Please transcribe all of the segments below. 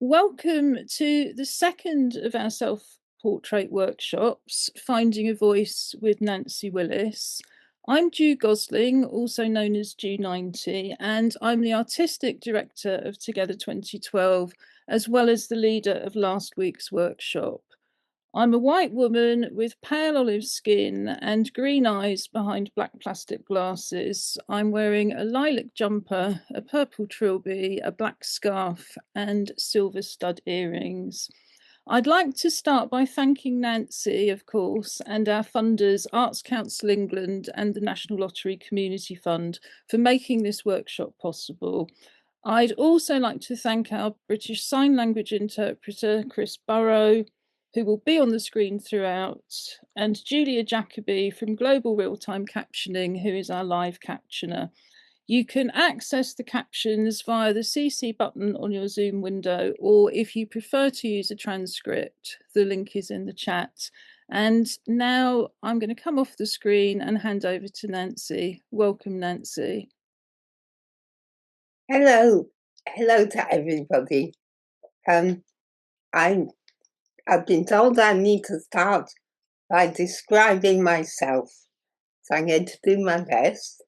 Welcome to the second of our self-portrait workshops, Finding a Voice with Nancy Willis. I'm Ju Gosling, also known as Ju90, and I'm the artistic director of Together 2012, as well as the leader of last week's workshop. I'm a white woman with pale olive skin and green eyes behind black plastic glasses. I'm wearing a lilac jumper, a purple trilby, a black scarf, and silver stud earrings. I'd like to start by thanking Nancy, of course, and our funders, Arts Council England and the National Lottery Community Fund, for making this workshop possible. I'd also like to thank our British Sign Language interpreter, Chris Burrow, who will be on the screen throughout, and Julia Jacoby from Global Real-Time Captioning, who is our live captioner. You can access the captions via the CC button on your Zoom window, or if you prefer to use a transcript, the link is in the chat. And now I'm going to come off the screen and hand over to Nancy. Welcome, Nancy. Hello to everybody. I've been told I need to start by describing myself, so I'm going to do my best.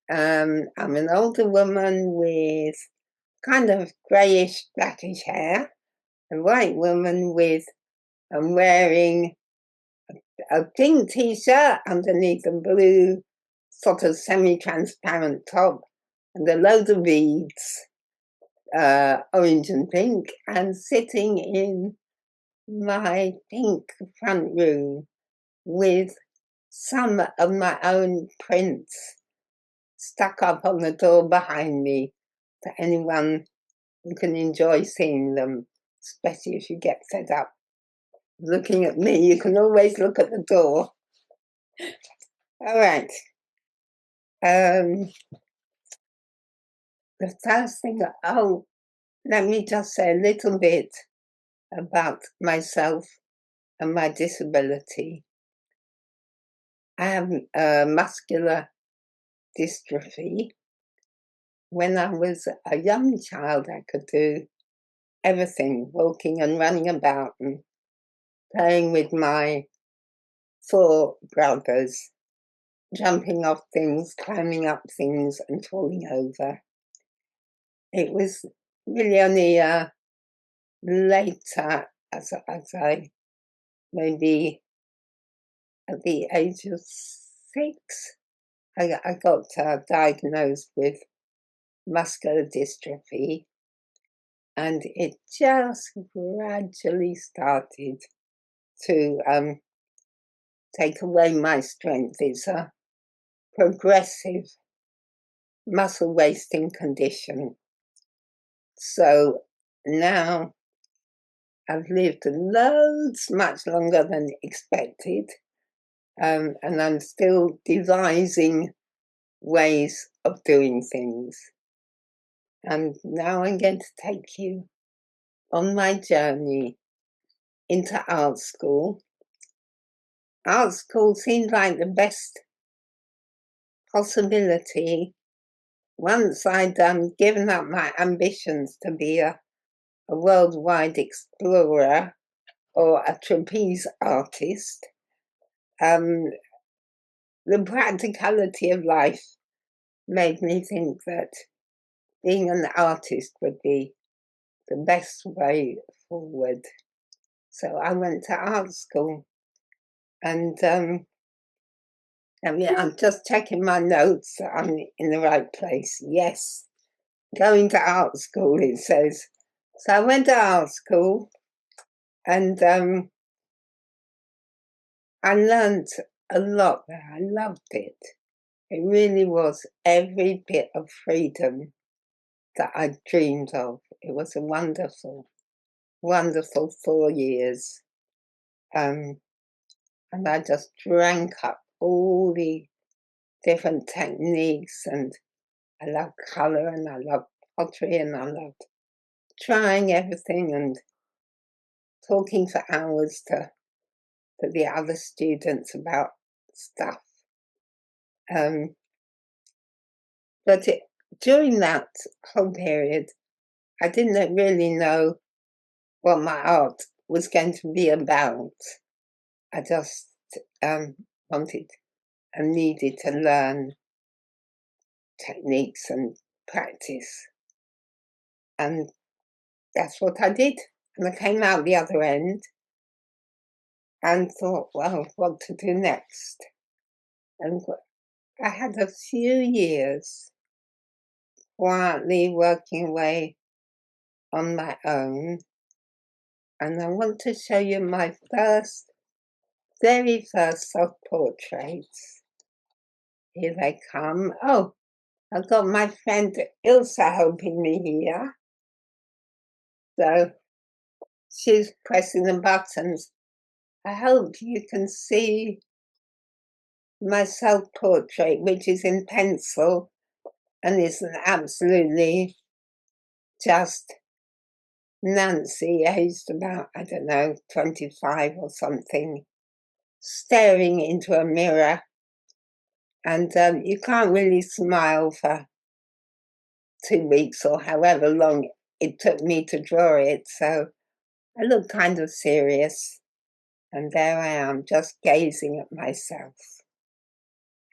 I'm an older woman with kind of greyish blackish hair, a white woman I'm wearing a pink t-shirt underneath a blue sort of semi-transparent top and a load of beads, orange and pink, and sitting in my pink front room with some of my own prints stuck up on the door behind me to anyone who can enjoy seeing them, especially if you get fed up looking at me. You can always look at the door. All right. The first thing, let me just say a little bit about myself and my disability. I have muscular dystrophy. When I was a young child, I could do everything, walking and running about and playing with my 4 brothers, jumping off things, climbing up things and falling over. It was really only later, as I maybe at the age of 6, I got diagnosed with muscular dystrophy, and it just gradually started to take away my strength. It's a progressive muscle wasting condition. So now I've lived loads, much longer than expected, and I'm still devising ways of doing things. And now I'm going to take you on my journey into art school. Art school seemed like the best possibility once I'd given up my ambitions to be a worldwide explorer or a trapeze artist. The practicality of life made me think that being an artist would be the best way forward. So I went to art school, and I'm just checking my notes that I'm in the right place. Yes, going to art school, it says. So I went to art school, and I learned a lot there. I loved it. It really was every bit of freedom that I dreamed of. It was a wonderful, wonderful 4 years. And I just drank up all the different techniques, and I love colour, and I love pottery, and I loved trying everything and talking for hours to the other students about stuff. But during that whole period, I didn't really know what my art was going to be about. I just wanted and needed to learn techniques and practice. And that's what I did. And I came out the other end and thought, well, what to do next? And I had a few years quietly working away on my own. And I want to show you my very first self-portraits. Here they come. Oh, I've got my friend Ilsa helping me here. So she's pressing the buttons. I hope you can see my self-portrait, which is in pencil and is absolutely just Nancy, aged about, I don't know, 25 or something, staring into a mirror. And you can't really smile for 2 weeks or however long it took me to draw it. So I look kind of serious. And there I am, just gazing at myself.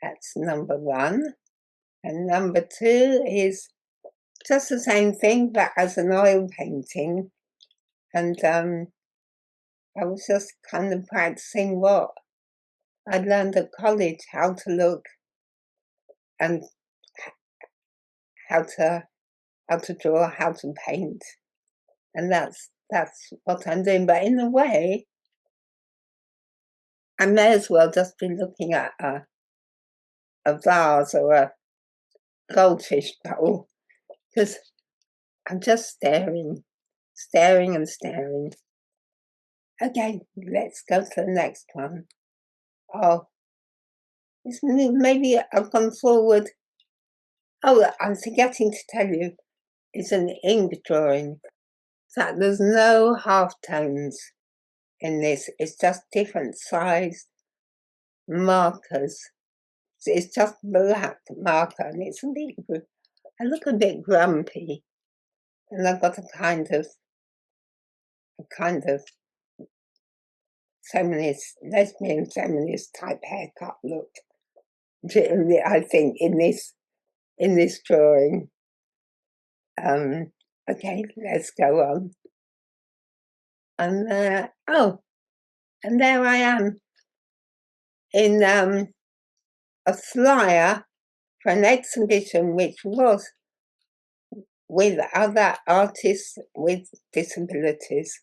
That's number one. And number two is just the same thing, but as an oil painting. And I was just kind of practicing what I'd learned at college, how to look and how to draw, how to paint. And that's what I'm doing. But in a way, I may as well just be looking at a vase or a goldfish bowl, because I'm just staring and staring. Okay, let's go to the next one. Oh, maybe I've gone forward. Oh, I'm forgetting to tell you, it's an ink drawing. So there's no halftones in this. It's just different sized markers. It's just black marker, and it's a bit. I look a bit grumpy, and I've got a kind of feminist, lesbian feminist type haircut look. I think in this drawing. Okay, let's go on. And oh, and there I am in a flyer for an exhibition which was with other artists with disabilities.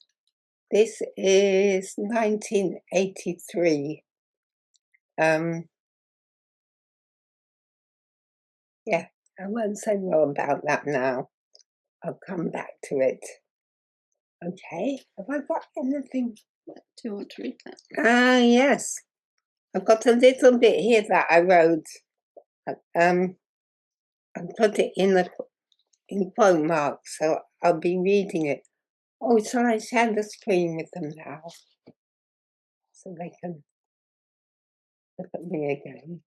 This is 1983. Yeah, I won't say more about that now. I'll come back to it. Okay, have I got anything? Do you want to read that? Yes. I've got a little bit here that I wrote. I put it in quote marks, so I'll be reading it. Oh, shall I share the screen with them now? So they can look at me again.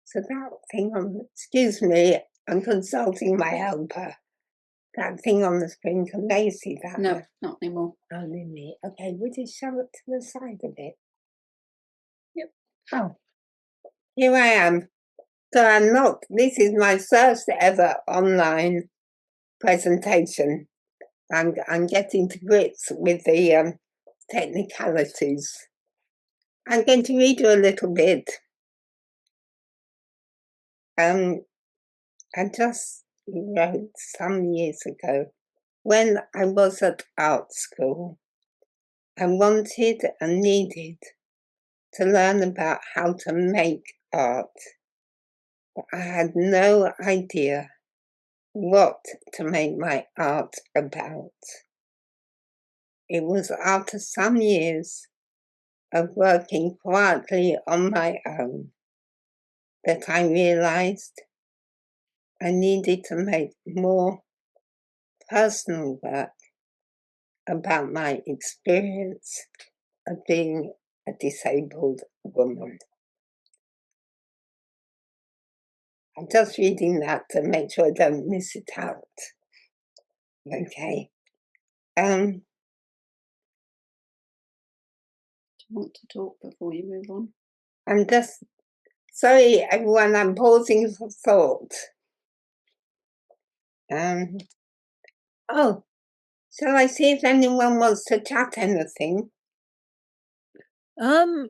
So that thing excuse me, I'm consulting my helper. That thing on the screen, can they see that? No, not anymore. Only me. Okay, would you shove it to the side a bit? Yep. Oh, here I am. So this is my first ever online presentation. I'm getting to grips with the technicalities. I'm going to read you a little bit. I just wrote some years ago, when I was at art school, I wanted and needed to learn about how to make art, but I had no idea what to make my art about. It was after some years of working quietly on my own that I realized I needed to make more personal work about my experience of being a disabled woman. I'm just reading that to make sure I don't miss it out. Okay. you want to talk before you move on? I'm just sorry, everyone. I'm pausing for thought. Oh, shall I see if anyone wants to chat anything?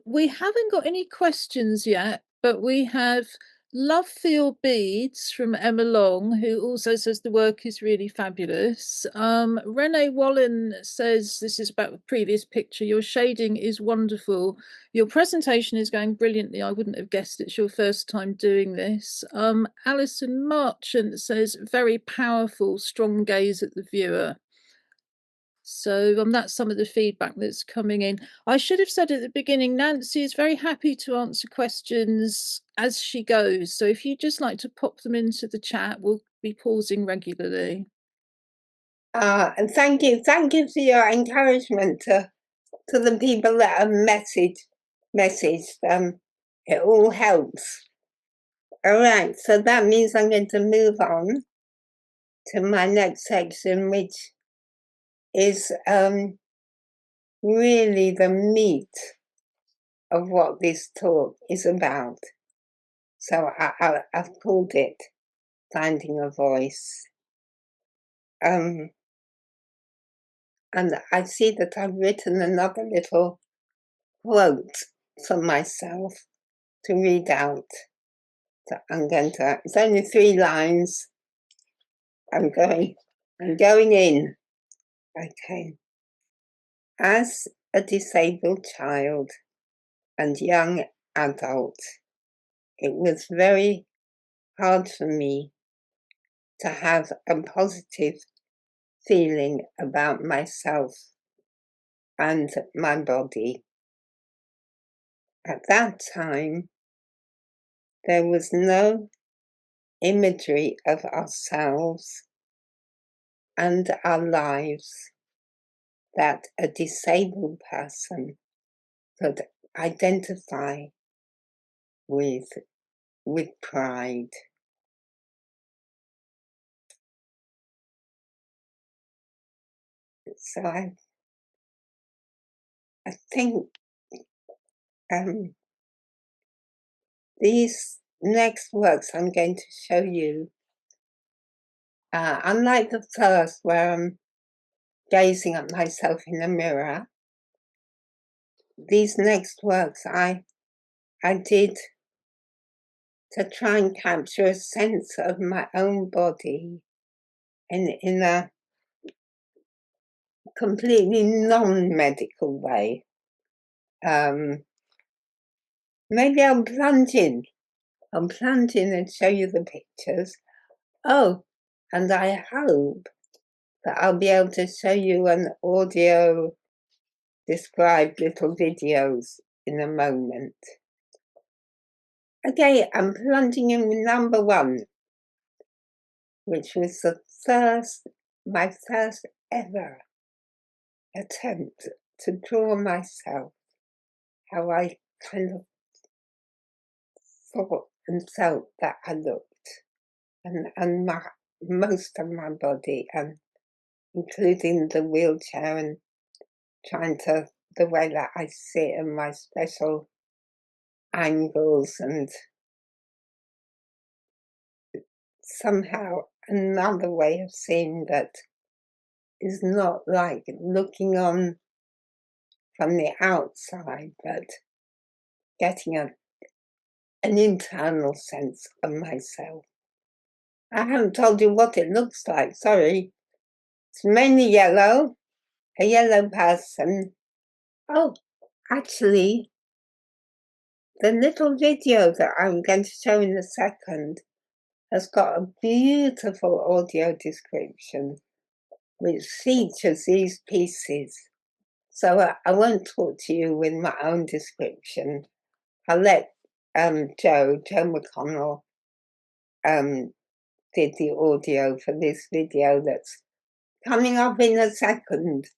We haven't got any questions yet, but we have Love Feel Beads from Emma Long, who also says the work is really fabulous. Renee Wallen says, this is about the previous picture, your shading is wonderful. Your presentation is going brilliantly. I wouldn't have guessed it's your first time doing this. Alison Marchant says, very powerful, strong gaze at the viewer. So that's some of the feedback that's coming in. I should have said at the beginning, Nancy is very happy to answer questions as she goes. So if you'd just like to pop them into the chat, we'll be pausing regularly. And thank you for your encouragement to the people that have messaged. It all helps. All right, so that means I'm going to move on to my next section, which is really the meat of what this talk is about. So I've called it Finding a Voice. And I see that I've written another little quote for myself to read out. So it's only 3 lines. I'm going in. Okay. As a disabled child and young adult, it was very hard for me to have a positive feeling about myself and my body. At that time, there was no imagery of ourselves and our lives that a disabled person could identify with pride. So I think these next works I'm going to show you, unlike the first where I'm gazing at myself in a mirror, these next works I did to try and capture a sense of my own body in a completely non-medical way. Maybe I'll plunge in and show you the pictures. Oh, and I hope that I'll be able to show you an audio described little videos in a moment. Okay, I'm plunging in with number 1, which was my first ever attempt to draw myself, how I kind of thought and felt that I looked, and most of my body, and including the wheelchair, and the way that I sit and my special angles, and somehow another way of seeing that is not like looking on from the outside, but getting an internal sense of myself. I haven't told you what it looks like, sorry. It's mainly yellow, a yellow person. Oh, actually, the little video that I'm going to show in a second has got a beautiful audio description which features these pieces. So I won't talk to you with my own description. I'll let Joe McConnell did the audio for this video that's coming up in a second.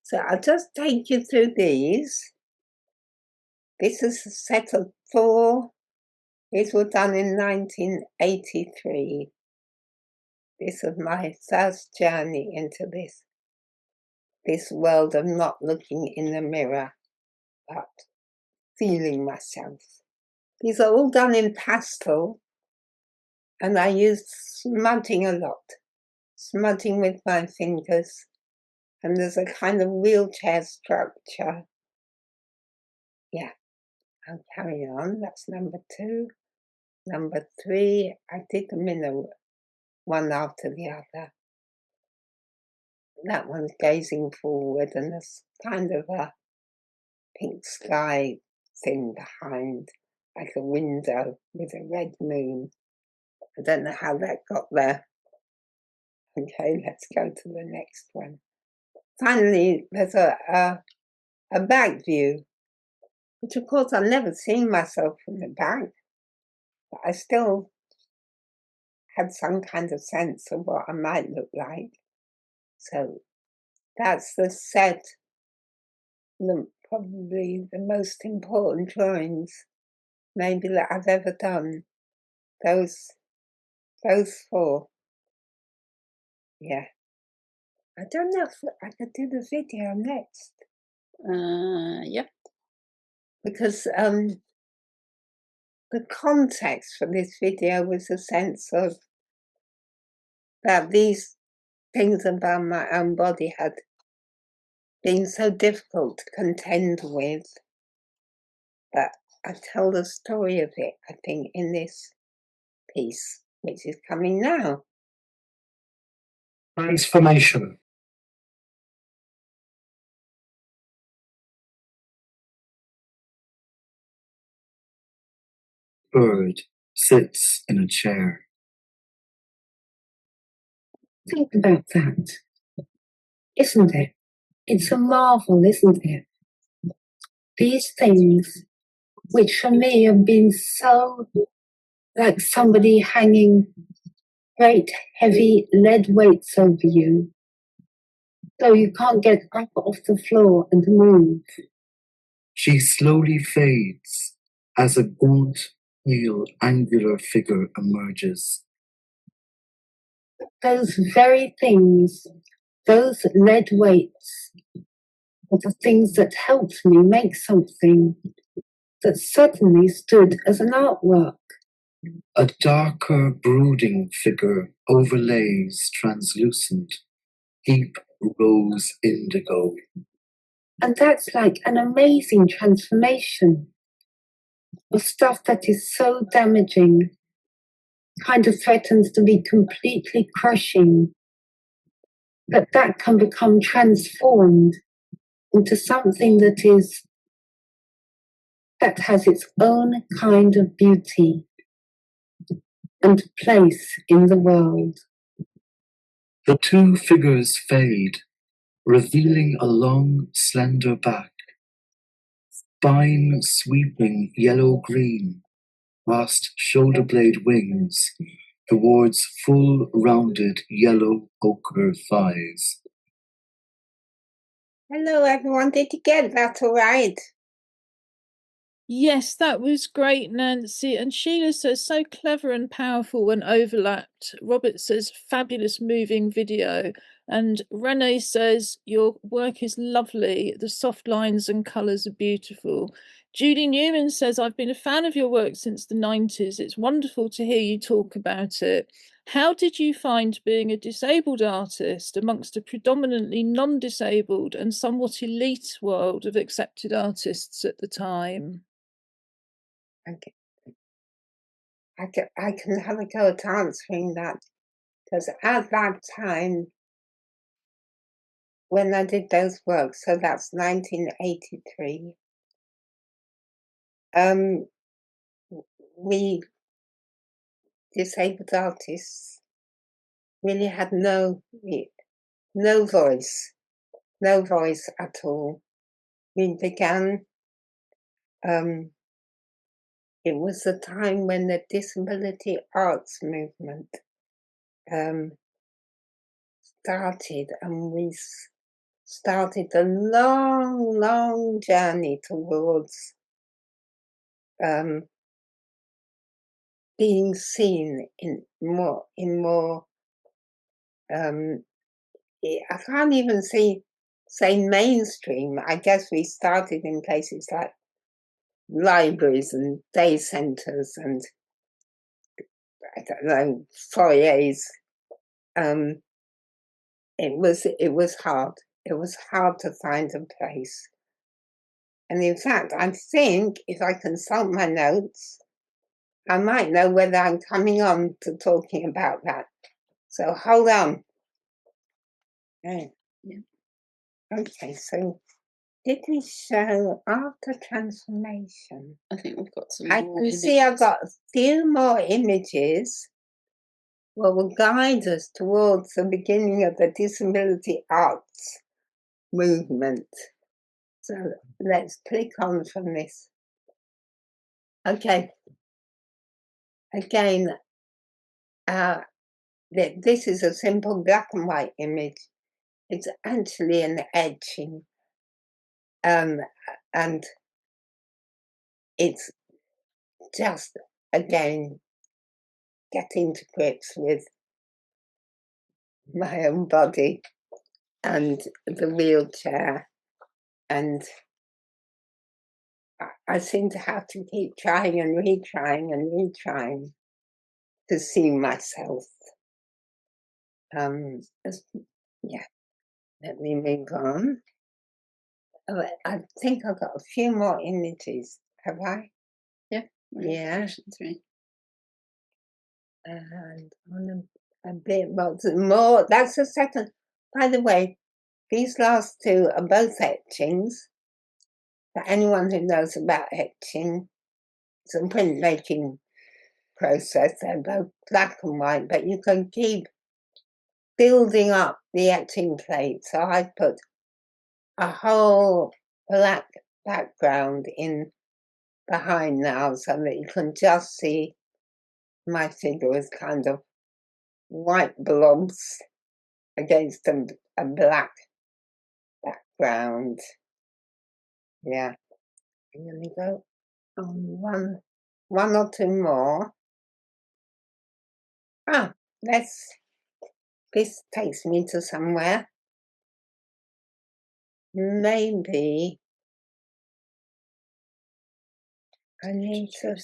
So I'll just take you through these. This is a set of 4. These were done in 1983. This was my first journey into this world of not looking in the mirror. but feeling myself. These are all done in pastel, and I use smudging a lot, smudging with my fingers, and there's a kind of wheelchair structure. Yeah, I'll carry on. That's number 2. Number 3, I did them in one after the other. That one's gazing forward, and there's kind of a pink sky thing behind, like a window with a red moon. I don't know how that got there. Okay, let's go to the next one. Finally, there's a back view, which of course I've never seen myself from the back, but I still had some kind of sense of what I might look like. So that's the set, probably the most important drawings maybe that I've ever done. Those 4. Yeah. I don't know if I could do the video next. Yeah. Because the context for this video was a sense of that these things about my own body had been so difficult to contend with that I tell the story of it, I think, in this piece, which is coming now. Transformation. Bird sits in a chair. Think about that, isn't it? It's a marvel, isn't it? These things, which for me have been so like somebody hanging great heavy lead weights over you, so you can't get up off the floor and move. She slowly fades as a gaunt, pale, angular figure emerges. Those very things, those lead weights, are the things that helped me make something that suddenly stood as an artwork. A darker, brooding figure overlays translucent, deep rose indigo. And that's like an amazing transformation of stuff that is so damaging, kind of threatens to be completely crushing, that can become transformed into something that has its own kind of beauty and place in the world. The two figures fade, revealing a long, slender back, spine sweeping yellow-green, past shoulder blade wings towards full, rounded yellow ochre thighs. Hello, everyone. Did you get that all right? Yes, that was great, Nancy. And Sheila says, so clever and powerful when overlapped. Robert says, fabulous moving video. And Renee says, your work is lovely. The soft lines and colours are beautiful. Judy Newman says, I've been a fan of your work since the 90s. It's wonderful to hear you talk about it. How did you find being a disabled artist amongst a predominantly non-disabled and somewhat elite world of accepted artists at the time? Okay. I can have a go at answering that, because at that time, when I did those works, so that's 1983, we disabled artists really had no voice at all. We began, it was the time when the disability arts movement started, and we started a long, long journey towards being seen in more I can't even see say mainstream, I guess we started in places like libraries and day centres and I don't know, foyers. It was hard. It was hard to find a place. And in fact, I think if I consult my notes, I might know whether I'm coming on to talking about that. So hold on. Yeah. Okay, so did we show after transformation? I think we've got some I more can images. see I've got a few more images that will guide us towards the beginning of the disability arts movement. So let's click on from this. Okay. Again, this is a simple black and white image. It's actually an etching. And it's just, again, getting to grips with my own body and the wheelchair. And I seem to have to keep trying and retrying and retrying to see myself. Yeah, let me move on. Oh, I think I've got a few more images. Have I? Yeah. Section 3. And on a bit more. That's the second. By the way, these last two are both etchings. For anyone who knows about etching, it's a printmaking process. They're both black and white, but you can keep building up the etching plate. So I put a whole black background in behind now so that you can just see my figure as kind of white blobs against a black background. Yeah. I'm going to go on one or two more. This takes me to somewhere. Maybe I need to,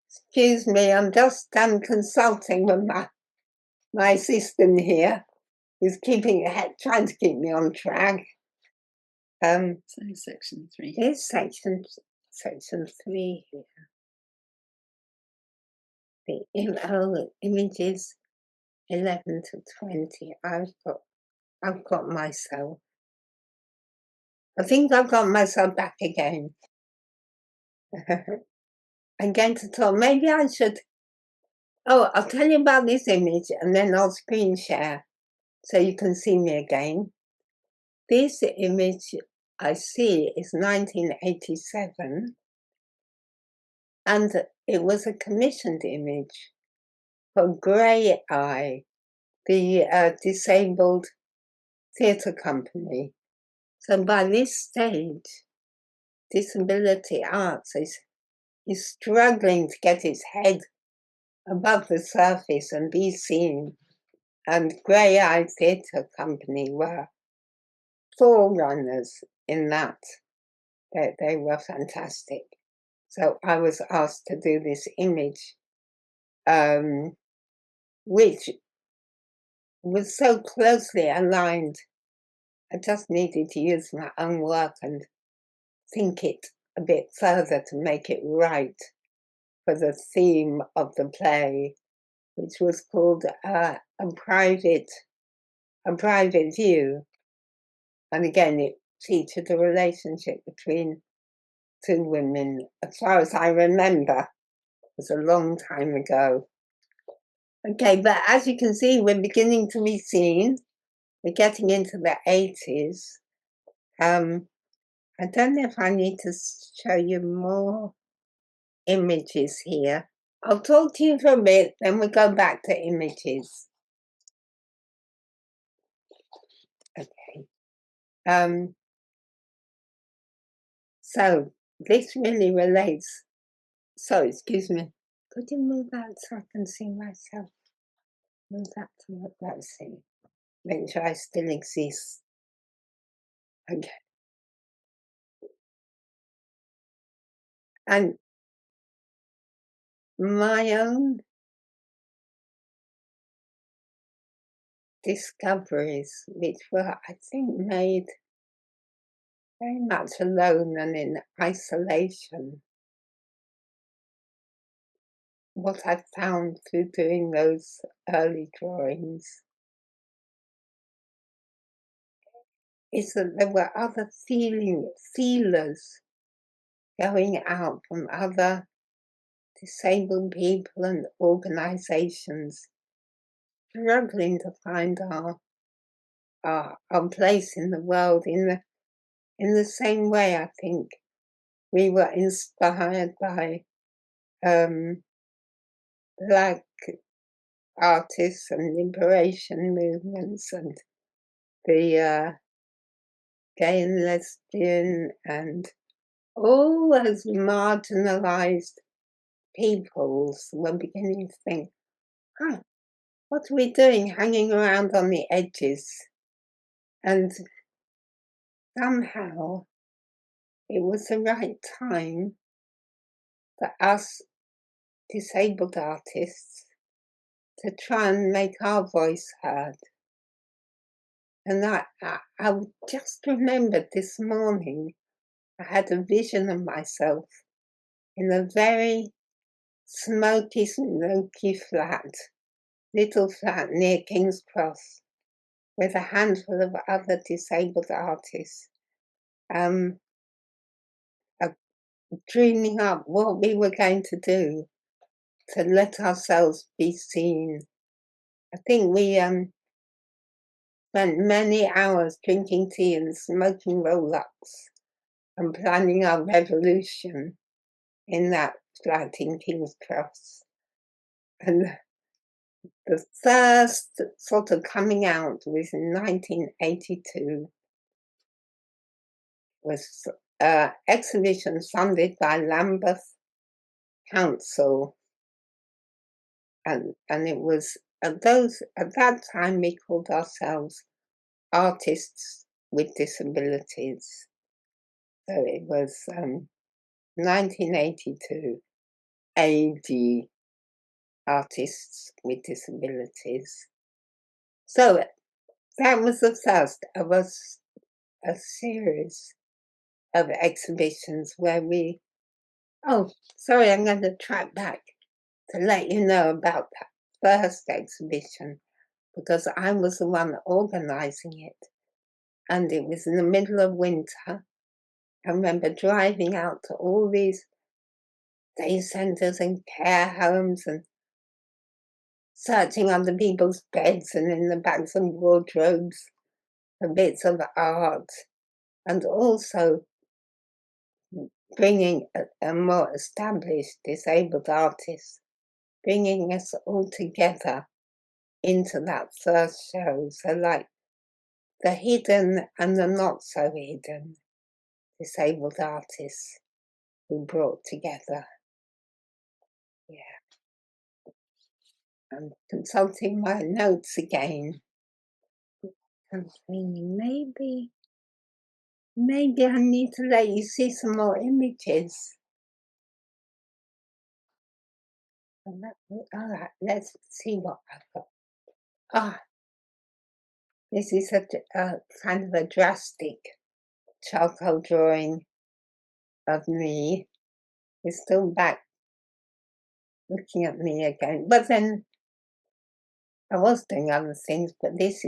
excuse me, I'm just consulting with my assistant here, who's trying to keep me on track. So section 3. Here's section 3 here. The images 11 to 20. I've got myself. I think I've got myself back again. I'm going to talk. Maybe I should. Oh, I'll tell you about this image and then I'll screen share so you can see me again. This image I see is 1987 and it was a commissioned image for Grey Eye, the disabled theatre company. So by this stage, disability arts is struggling to get its head above the surface and be seen. And Grey Eye Theatre Company were forerunners in that. They were fantastic. So I was asked to do this image, which was so closely aligned. I just needed to use my own work and think it a bit further to make it right for the theme of the play, which was called a private view. And again, it featured a relationship between two women. As far as I remember, it was a long time ago. Okay, but as you can see, we're beginning to be seen. We're getting into the 80s. I don't know if I need to show you more images here. I'll talk to you for a bit, then we'll go back to images. Okay. So this really relates. So, excuse me. Could you move that so I can see myself? Move that to let's see. Make sure I still exist. Okay. And my own discoveries, which were, I think, made very much alone and in isolation, what I found through doing those early drawings is that there were other feelers going out from other disabled people and organisations struggling to find our place in the world in the same way. I think we were inspired by Black artists and liberation movements and the gay and lesbian and all those marginalised peoples were beginning to think, what are we doing hanging around on the edges? And somehow it was the right time for us disabled artists to try and make our voice heard. And I just remembered this morning, I had a vision of myself in a very smoky little flat near King's Cross, with a handful of other disabled artists, dreaming up what we were going to do to let ourselves be seen. I think we spent many hours drinking tea and smoking roll-ups and planning our revolution in that flat in King's Cross. And the first sort of coming out was in 1982, was exhibition funded by Lambeth Council, and it was at that time we called ourselves Artists with Disabilities. So it was 1982 AD, Artists with Disabilities. So that was the first of a series of exhibitions where we, I'm going to track back to let you know about that first exhibition, because I was the one organising it, and it was in the middle of winter. I remember driving out to all these day centres and care homes and searching under people's beds and in the backs of wardrobes for bits of art, and also bringing a more established disabled artist, bringing us all together into that first show. So like the hidden and the not so hidden disabled artists who brought together. Yeah. I'm consulting my notes again. I'm thinking maybe I need to let you see some more images. All right, let's see what I've got. This is a kind of a drastic charcoal drawing of me. It's still back looking at me again. But then I was doing other things, but this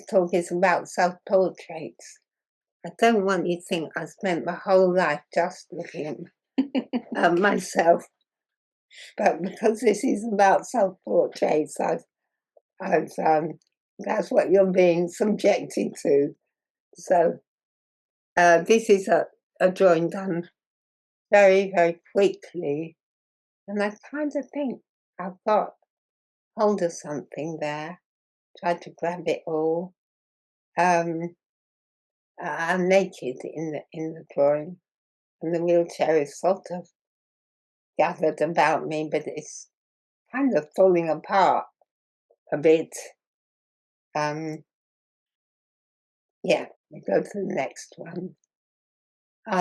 talk is about self-portraits. I don't want you to think I spent my whole life just looking at myself. But because this is about self-portraits, that's what you're being subjected to. So this is a drawing done very, very quickly. And I kind of think I've got hold of something there, tried to grab it all. I'm naked in the drawing, and the wheelchair is sort of gathered about me, but it's kind of falling apart a bit. Yeah, We go to the next one.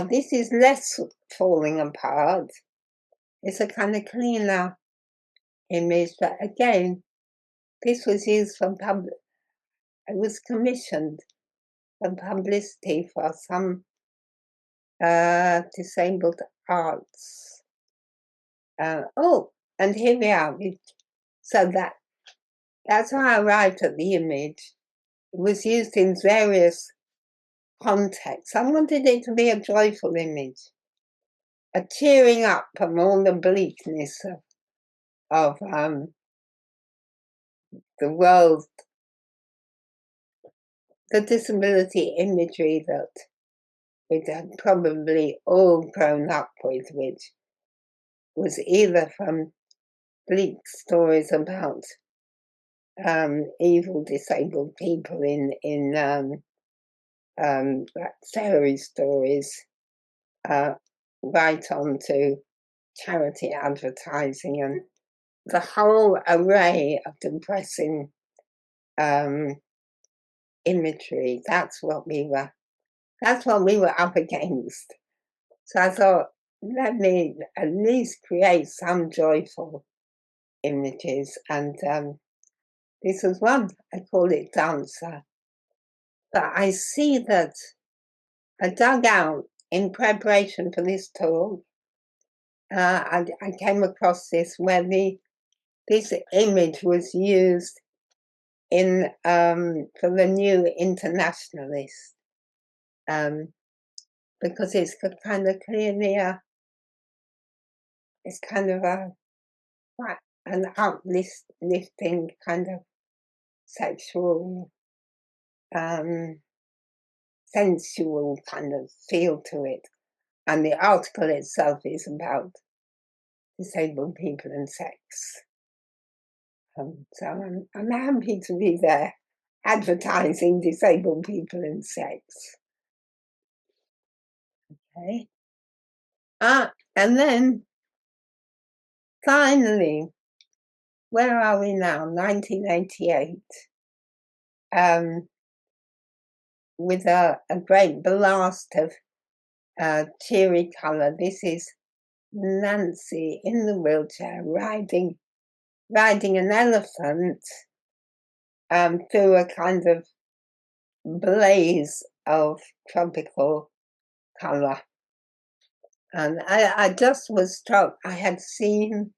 This is less falling apart. It's a kind of cleaner image, but again, this was used for it was commissioned for publicity for some disabled arts. And here we are. So that's how I arrived at the image. It was used in various contexts. I wanted it to be a joyful image, a cheering up from all the bleakness of the world, the disability imagery that we'd had probably all grown up with, which was either from bleak stories about evil disabled people in fairy stories, right on to charity advertising and the whole array of depressing imagery. That's what we were up against. So I thought, let me at least create some joyful images, and this was one. I called it Dancer. But I see that I dug out in preparation for this talk. I came across this where this image was used in for the New Internationalist, because it's kind of clearly it's kind of an uplifting kind of sexual, sensual kind of feel to it. And the article itself is about disabled people and sex. So I'm happy to be there advertising disabled people and sex. Okay. And then finally, where are we now? 1988. With a great blast of cheery colour. This is Nancy in the wheelchair riding an elephant through a kind of blaze of tropical colour. And I just was struck. I had seen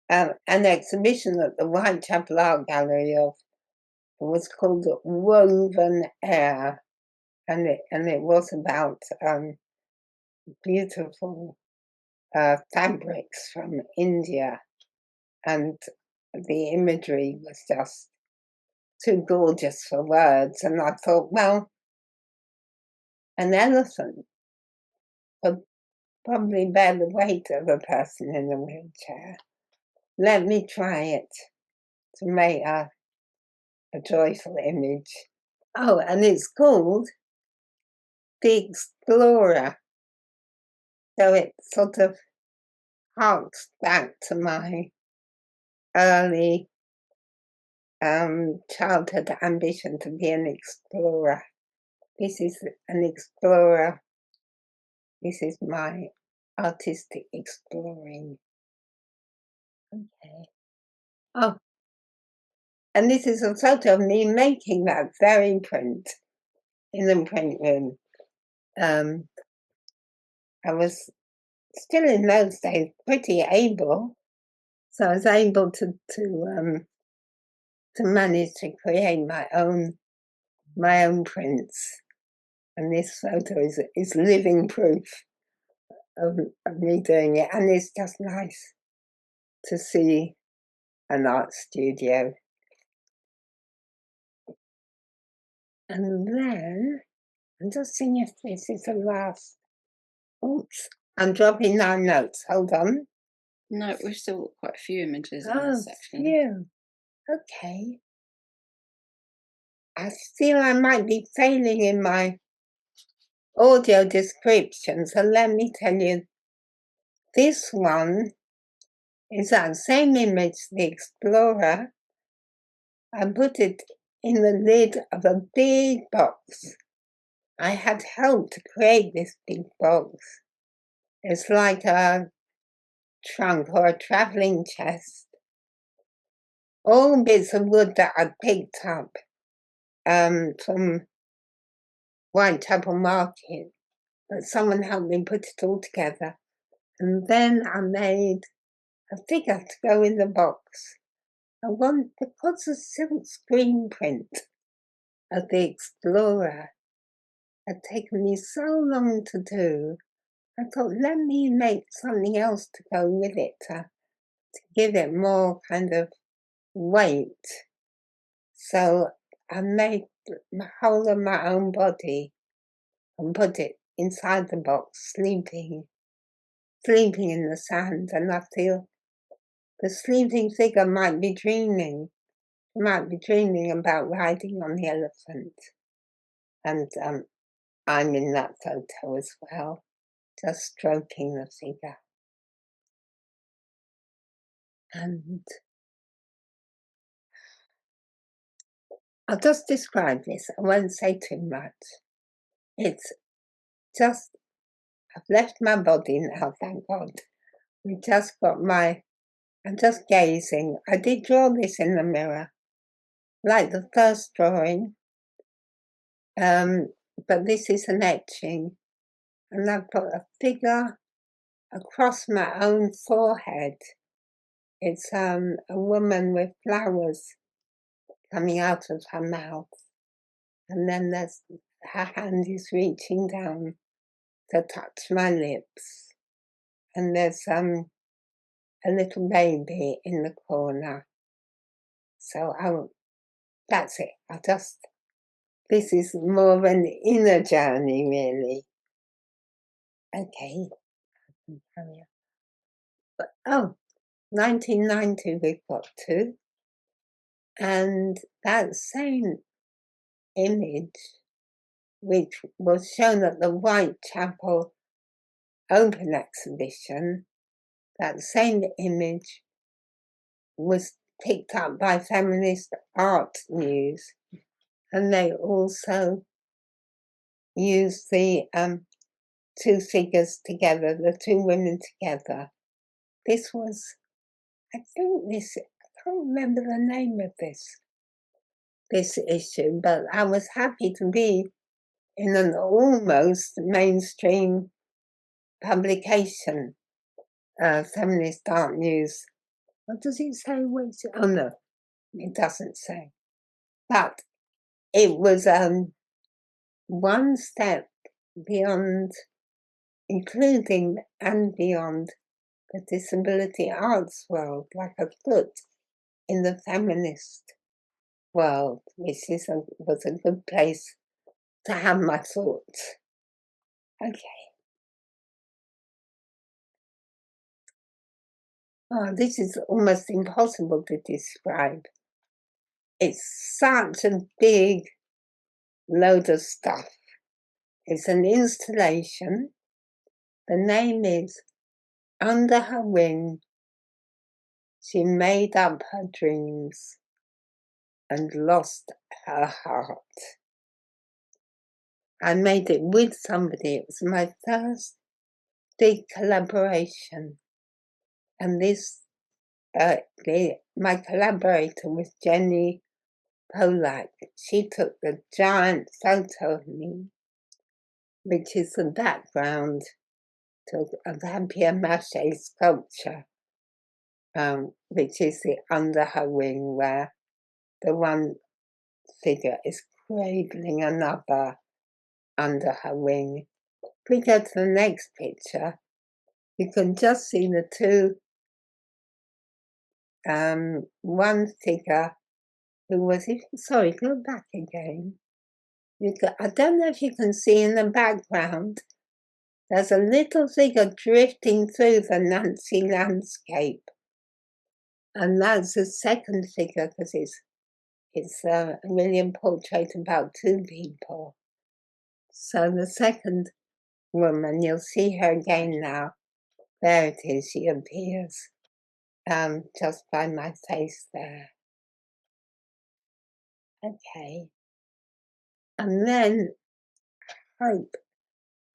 an exhibition at the Whitechapel Art Gallery of, it was called Woven Air, and it was about beautiful fabrics from India, and the imagery was just too gorgeous for words. And I thought, well, an elephant could probably bear the weight of a person in a wheelchair. Let me try it to make a joyful image. Oh, and it's called The Explorer. So it sort of harks back to my early childhood ambition to be an explorer. This is an explorer. This is my artistic exploring. Okay. Oh, and this is a photo of me making that very print in the print room. I was still in those days pretty able, so I was able to manage to create my own prints. And this photo is living proof of me doing it, and it's just nice to see an art studio. And then I'm just seeing if this is the last. Oops, I'm dropping 9 notes. Hold on. No, we've still got quite a few images in this section. Phew. Okay. I feel I might be failing in my audio description, so let me tell you. This one is that same image, the Explorer. I put it in the lid of a big box I had help to create this big box. It's like a trunk or a travelling chest. All bits of wood that I picked up from Whitechapel Market, but someone helped me put it all together. And then I made a figure to go in the box. Because the silk screen print of the Explorer had taken me so long to do, I thought, let me make something else to go with it to give it more kind of weight. So I made the whole of my own body and put it inside the box, sleeping in the sand. And I feel the sleeping figure might be dreaming about riding on the elephant. And I'm in that photo as well, just stroking the figure. And I'll just describe this. I won't say too much. It's just, I've left my body now, thank God. I'm just gazing. I did draw this in the mirror, like the first drawing, but this is an etching. And I've put a figure across my own forehead. It's a woman with flowers coming out of her mouth. And then her hand is reaching down to touch my lips. And there's a little baby in the corner. So that's it. This is more of an inner journey, really. Okay. But, 1990 we've got to. And that same image, which was shown at the Whitechapel Open Exhibition, that same image was picked up by Feminist Art News, and they also used the two figures together, the two women together. This was, I can't remember the name of this issue, but I was happy to be in an almost mainstream publication, Feminist Art News. What does it say? Oh no, it doesn't say. But it was one step beyond, including and beyond the disability arts world, like a foot in the feminist world, which was a good place to have my thoughts. Okay. Oh, this is almost impossible to describe. It's such a big load of stuff. It's an installation. The name is Under Her Wing. She made up her dreams and lost her heart. I made it with somebody. It was my first big collaboration. And my collaborator was Jenny Polak. She took the giant photo of me, which is the background to a papier-mâché sculpture, which is the Under Her Wing, where the one figure is cradling another under her wing. If we go to the next picture, you can just see the two, one figure who was, sorry, go back again. I don't know if you can see in the background, there's a little figure drifting through the Nancy landscape. And that's the second figure, because it's a William portrait about two people. So the second woman, you'll see her again now. There it is, she appears just by my face there. Okay. And then hope,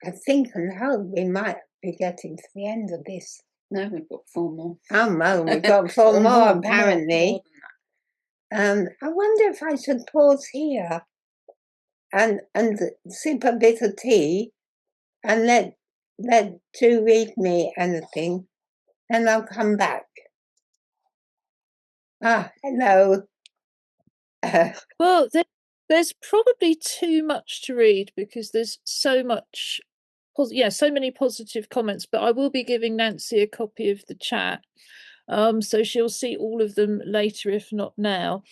I think and hope we might be getting to the end of this. No, we've got 4 more. Oh no, we've got 4 more apparently. More than I wonder if I should pause here and sip a bit of tea and let Ju read me anything, then I'll come back. Ah, hello. Well, there's probably too much to read because there's so much, so many positive comments. But I will be giving Nancy a copy of the chat, so she'll see all of them later, if not now.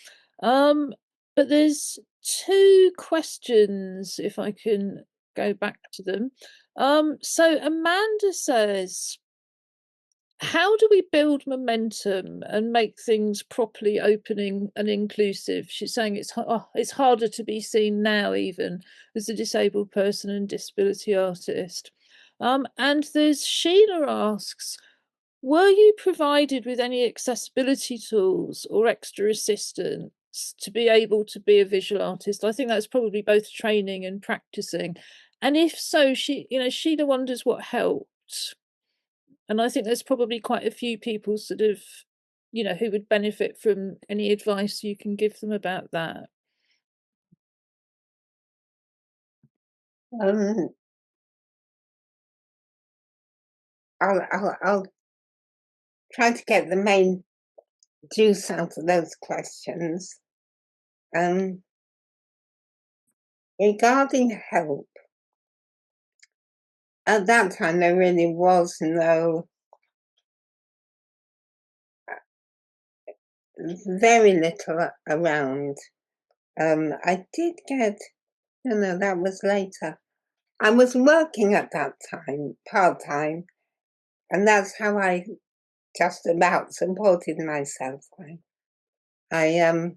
But there's 2 questions, if I can go back to them. So Amanda says, how do we build momentum and make things properly opening and inclusive? She's saying it's harder to be seen now, even as a disabled person and disability artist. And there's Sheila asks, were you provided with any accessibility tools or extra assistance to be able to be a visual artist? I think that's probably both training and practicing. And if so, Sheila wonders what helped. And I think there's probably quite a few people sort of, who would benefit from any advice you can give them about that. I'll try to get the main juice out of those questions. Regarding help, at that time there really was very little around. I did get, that was later. I was working at that time, part-time, and that's how I just about supported myself. I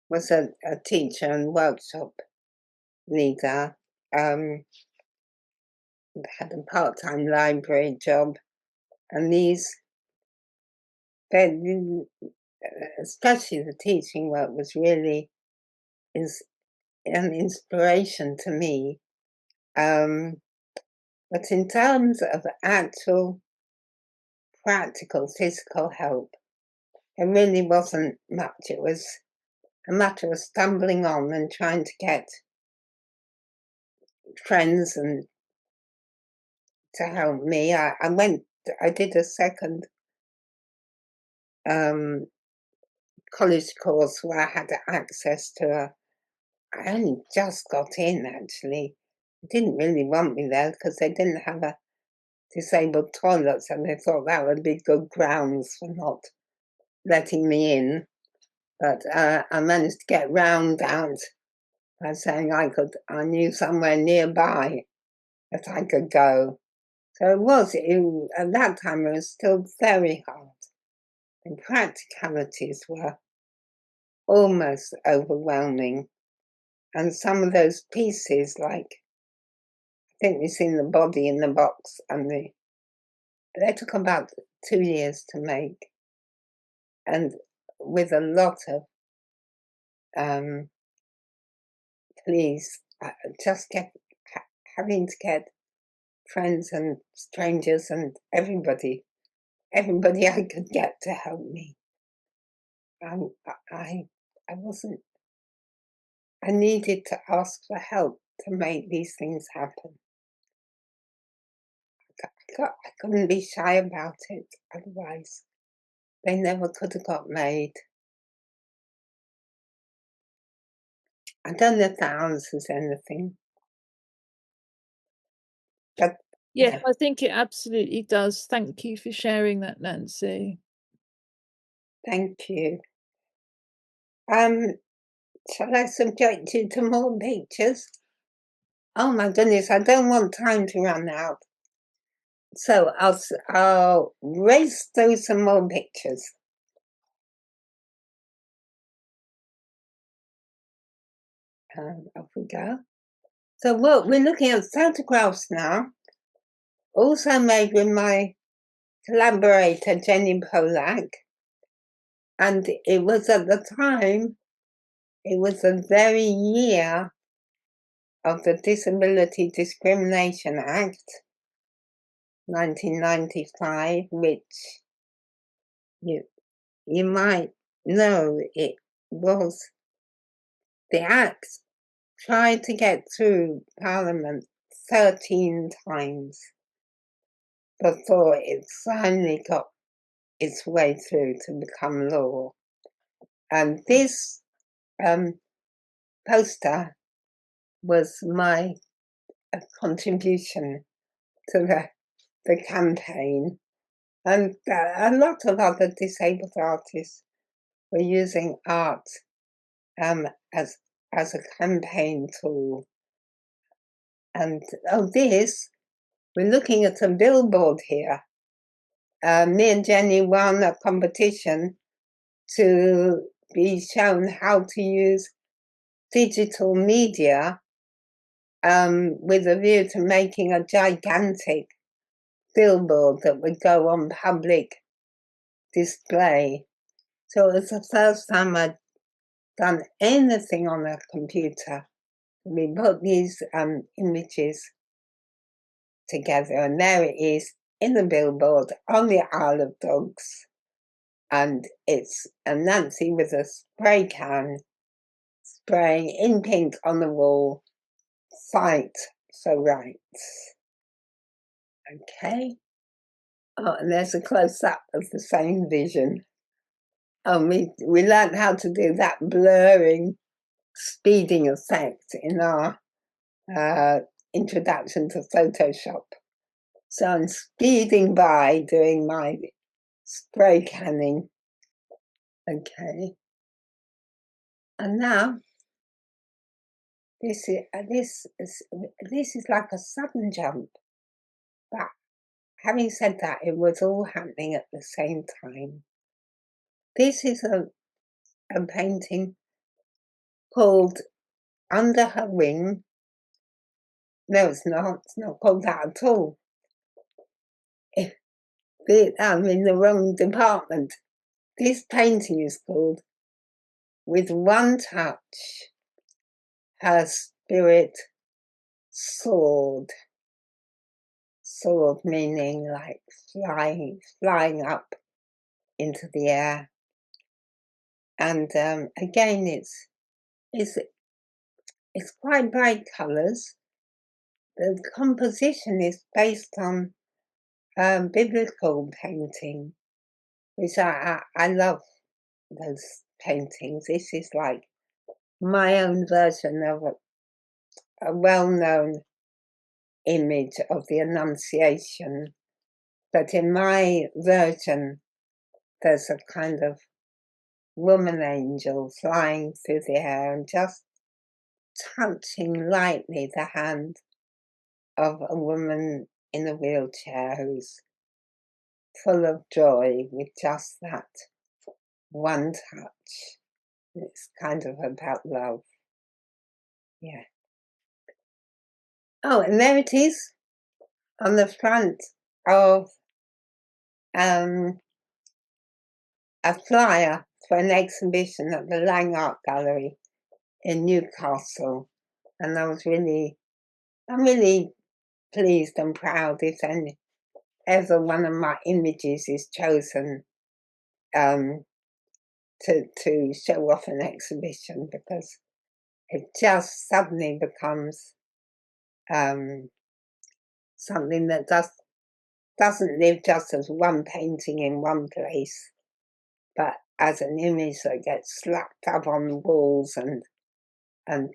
was a teacher and workshop leader, had a part-time library job, and especially the teaching work was really an inspiration to me. But in terms of actual practical physical help, there really wasn't much. It was a matter of stumbling on and trying to get friends and to help me. I did a second college course where I had access to I only just got in actually. They didn't really want me there because they didn't have a disabled toilet, and they thought that would be good grounds for not letting me in. But I managed to get round out by saying I knew somewhere nearby that I could go. So at that time it was still very hard. The practicalities were almost overwhelming. And some of those pieces, like, I think we've seen the body in the box, and they took about 2 years to make. And with a lot of pleas, just having to get friends and strangers and everybody I could get to help me. I needed to ask for help to make these things happen. I couldn't be shy about it, otherwise they never could have got made. I don't know if that answers anything. But yeah, I think it absolutely does. Thank you for sharing that, Nancy. Thank you. Shall I subject you to more pictures? Oh my goodness, I don't want time to run out. So I'll race through some more pictures. Off we go. So we're looking at photographs now, also made with my collaborator Jenny Polak, and it was at the time, it was the very year of the Disability Discrimination Act 1995, which you might know it was the Act tried to get through Parliament 13 times before it finally got its way through to become law. And this poster was my contribution to the campaign. And a lot of other disabled artists were using art as a campaign tool. And we're looking at a billboard here. Me and Jenny won a competition to be shown how to use digital media with a view to making a gigantic billboard that would go on public display. So it was the first time I'd done anything on a computer. We put these images together, and there it is in the billboard on the Isle of Dogs. And it's Nancy with a spray can spraying in pink on the wall, "Fight for rights." Okay. Oh, and there's a close-up of the same vision. Oh, we learned how to do that blurring, speeding effect in our introduction to Photoshop. So I'm speeding by doing my spray canning. Okay. And now this is like a sudden jump. But having said that, it was all happening at the same time. This is a painting called Under Her Wing. No, it's not called that at all. I'm in the wrong department. This painting is called With One Touch, Her Spirit Soared. Soared meaning like flying up into the air. And again, it's quite bright colours. The composition is based on biblical painting, which I love those paintings. This is like my own version of a well-known image of the Annunciation, but in my version there's a kind of woman angel flying through the air and just touching lightly the hand of a woman in a wheelchair who's full of joy with just that one touch. It's kind of about love. Yeah. Oh, and there it is on the front of a flyer for an exhibition at the Lang Art Gallery in Newcastle. And I'm really pleased and proud if ever one of my images is chosen to show off an exhibition, because it just suddenly becomes something that doesn't live just as one painting in one place, but as an image that gets slapped up on walls and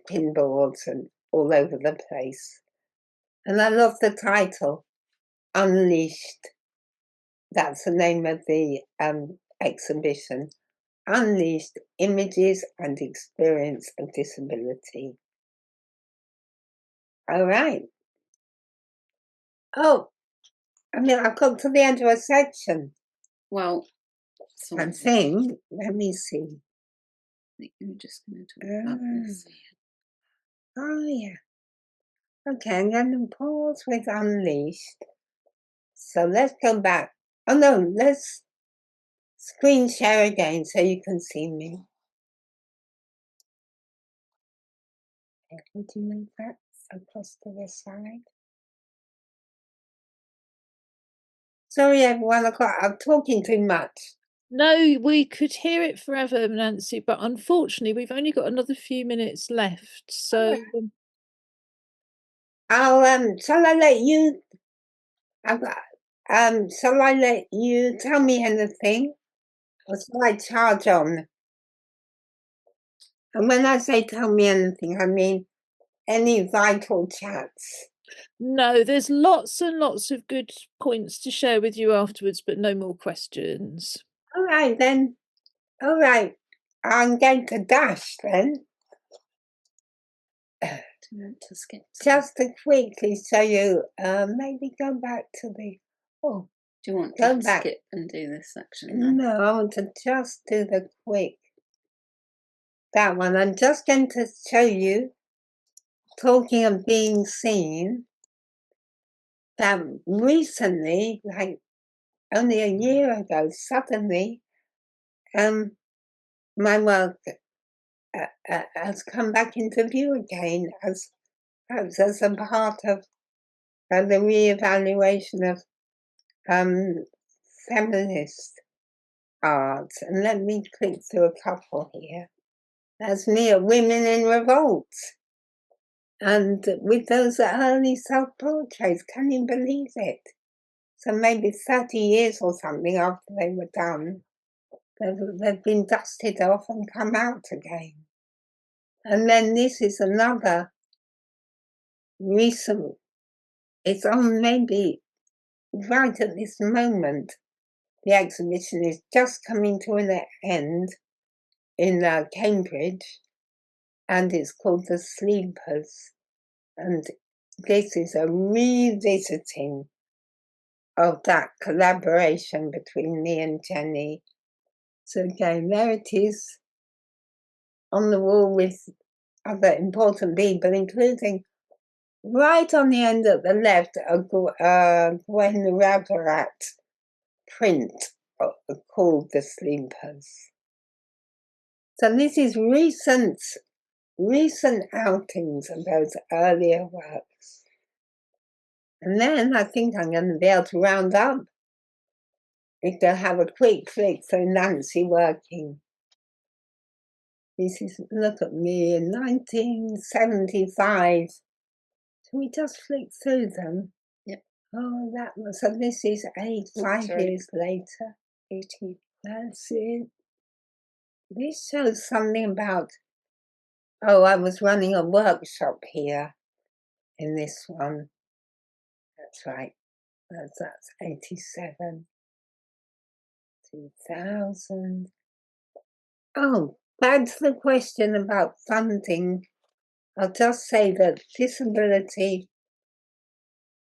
pinboards and all over the place. And I love the title, Unleashed. That's the name of the exhibition. Unleashed Images and Experience of Disability. All right. Oh, I've got to the end of a section. Well, I think, let me see. You're just going to talk about this. Oh, yeah. Okay, I'm going to pause with Unleashed. So let's go back. Oh, no, let's screen share again so you can see me. Would you make that across to the side. Sorry, everyone, I'm talking too much. No, we could hear it forever, Nancy, but unfortunately, we've only got another few minutes left. So, Shall I let you? Shall I let you tell me anything, or shall I charge on? And when I say tell me anything, I mean any vital chats. no, there's lots and lots of good points to share with you afterwards, but no more questions. All right then. All right, I'm going to dash then. Do you want to skip? Just to quickly show you, maybe go back to the. Oh, do you want go to back. skip and do this section then? No, I want to just do the quick. That one. I'm just going to show you, talking of being seen, that recently, like only a year ago, suddenly, my work has come back into view again as a part of the re-evaluation of feminist art. And let me click through a couple here. That's me at Women in Revolt. And with those early self-portraits, can you believe it? So maybe 30 years or something after they were done, they've been dusted off and come out again. And then this is another recent, it's on maybe right at this moment. The exhibition is just coming to an end in Cambridge, and it's called The Sleepers. And this is a revisiting of that collaboration between me and Jenny. So again, there it is on the wall with other important people, including right on the end at the left, a Gwen Ravarat print called The Sleepers. So this is recent outings of those earlier works. And then I think I'm going to be able to round up. We can have a quick flick through Nancy working. This is, look at me, in 1975. Can we just flick through them? Yep. Oh, that was, so this is 5 years later. 18. That's it. This shows something about, oh, I was running a workshop here in this one. That's right. That's 87. 2000. Oh, back to the question about funding. I'll just say that disability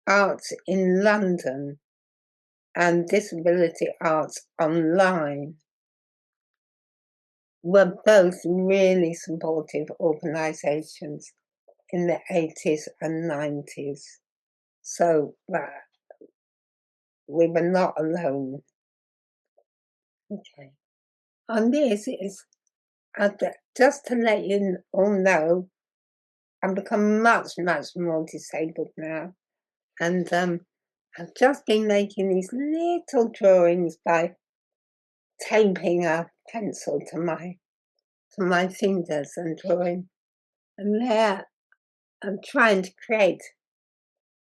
arts in London and disability arts online were both really supportive organisations in the 80s and 90s. So we were not alone. Okay. And this is, just to let you all know, I've become much, much more disabled now. And I've just been making these little drawings by taping a pencil to my fingers and drawing. And there I'm trying to create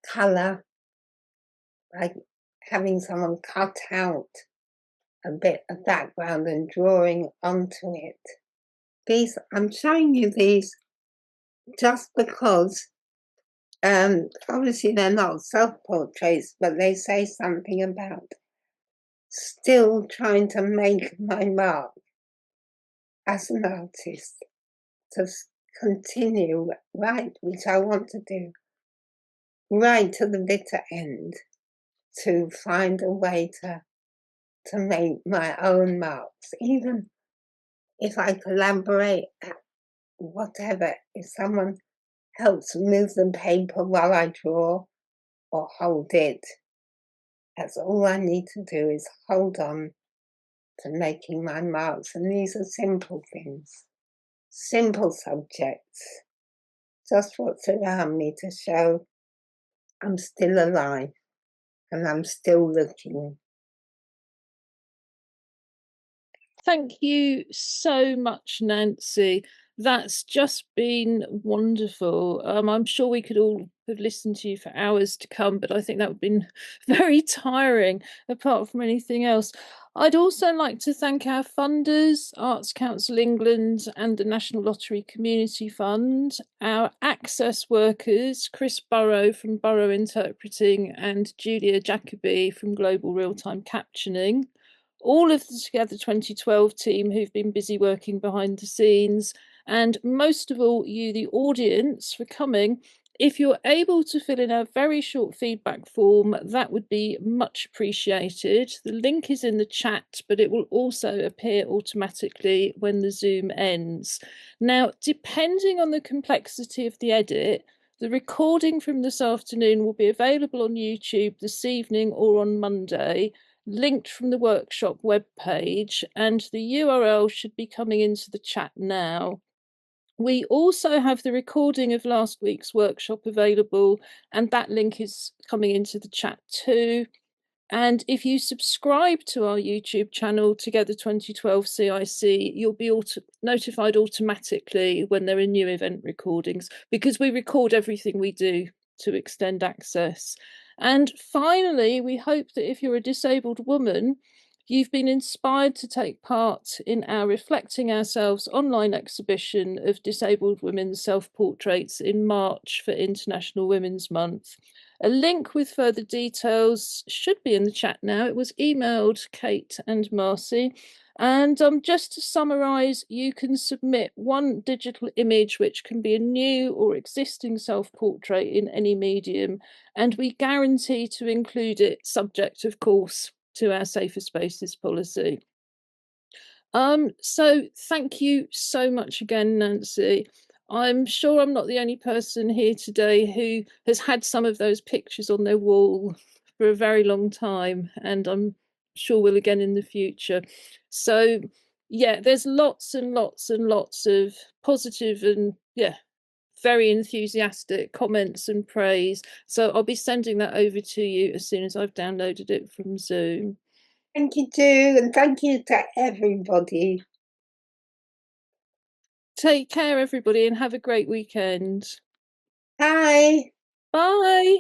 colour, like having someone cut out a bit of background and drawing onto it. These, I'm showing you these just because obviously they're not self-portraits, but they say something about still trying to make my mark as an artist, to continue, right, which I want to do, right to the bitter end, to find a way to make my own marks, even if I collaborate, whatever, if someone helps move the paper while I draw or hold it, that's all I need to do is hold on to making my marks. And these are simple things, simple subjects. just what's around me to show I'm still alive and I'm still looking. Thank you so much, Nancy. That's just been wonderful. I'm sure we could all have listened to you for hours to come, but I think that would have been very tiring, apart from anything else. I'd also like to thank our funders, Arts Council England and the National Lottery Community Fund, our access workers, Chris Burrow from Burrow Interpreting and Julia Jacobi from Global Real-Time Captioning, all of the Together 2012 team who've been busy working behind the scenes, and most of all, you, the audience, for coming. If you're able to fill in a very short feedback form, that would be much appreciated. The link is in the chat, but it will also appear automatically when the Zoom ends. Now, depending on the complexity of the edit, the recording from this afternoon will be available on YouTube this evening or on Monday, linked from the workshop webpage, and the URL should be coming into the chat now. We also have the recording of last week's workshop available, and that link is coming into the chat too. And if you subscribe to our YouTube channel, Together 2012 CIC, you'll be notified automatically when there are new event recordings, because we record everything we do to extend access. And finally, we hope that if you're a disabled woman, you've been inspired to take part in our Reflecting Ourselves online exhibition of disabled women's self-portraits in March for International Women's Month. A link with further details should be in the chat now. It was emailed Kate and Marcy. And just to summarise, you can submit one digital image, which can be a new or existing self-portrait in any medium, and we guarantee to include it, subject, of course, to our Safer Spaces policy. So thank you so much again, Nancy. I'm sure I'm not the only person here today who has had some of those pictures on their wall for a very long time, and I'm sure will again in the future. So yeah, there's lots and lots and lots of positive and very enthusiastic comments and praise. So I'll be sending that over to you as soon as I've downloaded it from Zoom. Thank you too, and thank you to everybody. Take care, everybody, and have a great weekend. Bye. Bye.